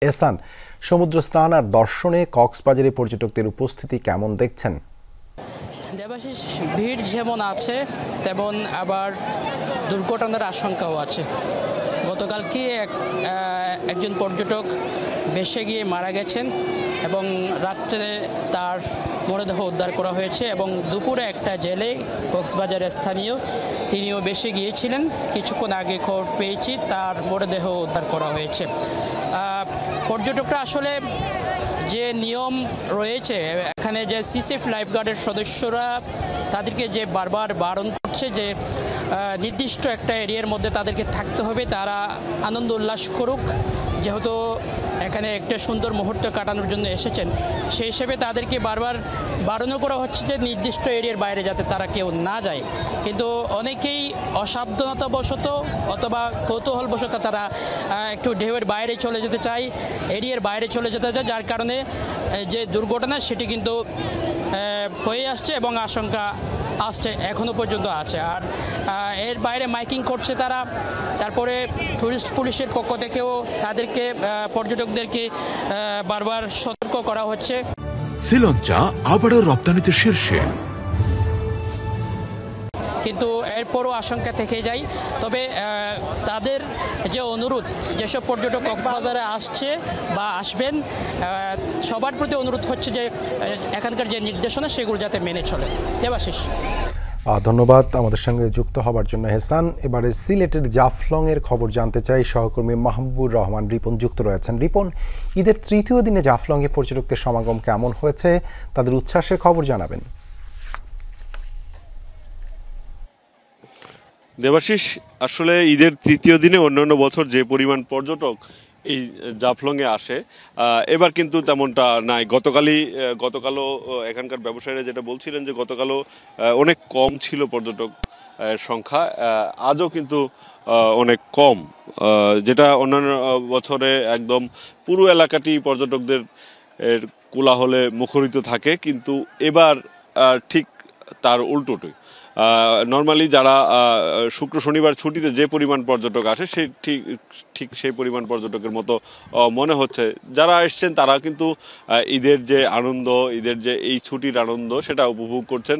এহসান, সমুদ্র স্নান আর দর্শনে কক্সবাজারে পর্যটকদের উপস্থিতি কেমন দেখছেন? দেবাশিস, ভিড় যেমন আছে তেমন আবার দুর্ঘটনার আশঙ্কাও আছে। গতকালকে একজন পর্যটক ভেসে গিয়ে মারা গেছেন এবং রাত্রে তার মরদেহ উদ্ধার করা হয়েছে এবং দুপুরে একটা জেলে কক্সবাজারের স্থানীয় তিনিও ভেসে গিয়েছিলেন। কিছুক্ষণ আগে খবর পেয়েছি তার মরদেহ উদ্ধার করা হয়েছে। পর্যটকরা আসলে যে নিয়ম রয়েছে এখানে, যে সিসেফ লাইফগার্ডের সদস্যরা তাদেরকে যে বারবার বারণ করছে যে নির্দিষ্ট একটা এরিয়ার মধ্যে তাদেরকে থাকতে হবে, তারা আনন্দ উল্লাস করুক, যেহেতু এখানে একটা সুন্দর মুহূর্ত কাটানোর জন্য এসেছেন, সেই হিসেবে তাদেরকে বারবার বারণও করা হচ্ছে যে নির্দিষ্ট এরিয়ার বাইরে যাতে তারা কেউ না যায়। কিন্তু অনেকেই অসাবধানতাবশত অথবা কৌতূহলবশত তারা একটু ঢেউয়ের বাইরে চলে যেতে চায়, এরিয়ার বাইরে চলে যেতে চায়, যার কারণে যে দুর্ঘটনা সেটি কিন্তু হয়ে আসছে এবং আশঙ্কা আসছে, এখনও পর্যন্ত আছে। আর এর বাইরে মাইকিং করছে তারা, তারপরে টুরিস্ট পুলিশের পক্ষ থেকেও তাদেরকে পর্যটকদেরকে বারবার সতর্ক করা হচ্ছে। শ্রীলঙ্কা আবারও রপ্তানিতে শীর্ষে, কিন্তু এরপরও আশঙ্কা থেকে যায়। তবে তাদের যে অনুরোধ, যেসব পর্যটক কক্সবাজারে আসছে বা আসবেন, সবার প্রতি অনুরোধ হচ্ছে যে এখানকার যে নির্দেশনা সেগুলো যাতে মেনে চলে। দেবাশিস, ধন্যবাদ আমাদের সঙ্গে যুক্ত হবার জন্য এহসান। এবারে সিলেটের জাফলং এর খবর জানতে চাই, সহকর্মী মাহবুবুর রহমান রিপন যুক্ত রয়েছেন। রিপন, ঈদের তৃতীয় দিনে জাফলং এ পর্যটকদের সমাগম কেমন হয়েছে, তাদের উচ্ছ্বাসের খবর জানাবেন। দেবাশিস, আসলে ঈদের তৃতীয় দিনে অন্যান্য বছর যে পরিমাণ পর্যটক এই জাফলংয়ে আসে, এবার কিন্তু তেমনটা নাই। গতকালও এখানকার ব্যবসায়ীরা যেটা বলছিলেন যে গতকালও অনেক কম ছিল পর্যটক সংখ্যা, আজও কিন্তু অনেক কম, যেটা অন্যান্য বছরে একদম পুরো এলাকাটি পর্যটকদের কোলাহলে মুখরিত থাকে, কিন্তু এবার ঠিক তার উল্টোটি। নর্মালি যারা শুক্র শনিবার ছুটিতে যে পরিমাণ পর্যটক আসে সে ঠিক সেই পরিমাণ পর্যটকের মতো মনে হচ্ছে। যারা এসছেন তারা কিন্তু ঈদের যে আনন্দ, ঈদের যে এই ছুটির আনন্দ সেটা উপভোগ করছেন।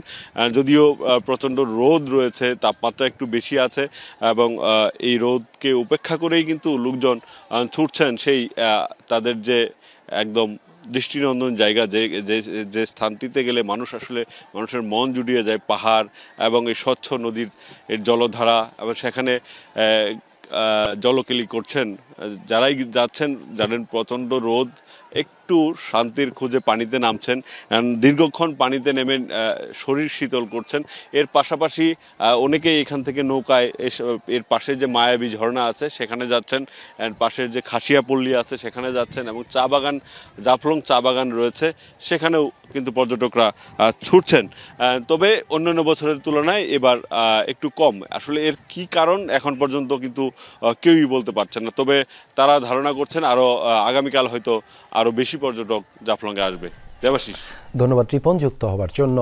যদিও প্রচণ্ড রোদ রয়েছে, তাপমাত্রা একটু বেশি আছে এবং এই রোদকে উপেক্ষা করেই কিন্তু লোকজন ছুটছেন সেই তাদের যে একদম দৃষ্টিনন্দন জায়গা, যে স্থানটিতে গেলে মানুষের মন জুড়িয়ে যায়, পাহাড় এবং এই স্বচ্ছ নদীর জলধারা, এবং সেখানে জলকেলি করছেন যারাই যাচ্ছেন, জানেন প্রচণ্ড রোদ, একটু শান্তির খোঁজে পানিতে নামছেন, দীর্ঘক্ষণ পানিতে নেমে শরীর শীতল করছেন। এর পাশাপাশি অনেকেই এখান থেকে নৌকায় এর পাশে যে মায়াবী ঝর্ণা আছে সেখানে যাচ্ছেন, পাশের যে খাসিয়াপল্লী আছে সেখানে যাচ্ছেন, এবং জাফলং চা বাগান রয়েছে সেখানেও কিন্তু পর্যটকরা ছুটছেন। তবে অন্যান্য বছরের তুলনায় এবার একটু কম। আসলে এর কি কারণ এখন পর্যন্ত কিন্তু কেউই বলতে পারছেন না, তবে তারা ধারণা করছেন আরও আগামীকাল হয়তো আরও বেশি পর্যটক জাফলংয়ে আসবে। দেবাশিস, ধন্যবাদ রিপন যুক্ত হবার জন্য।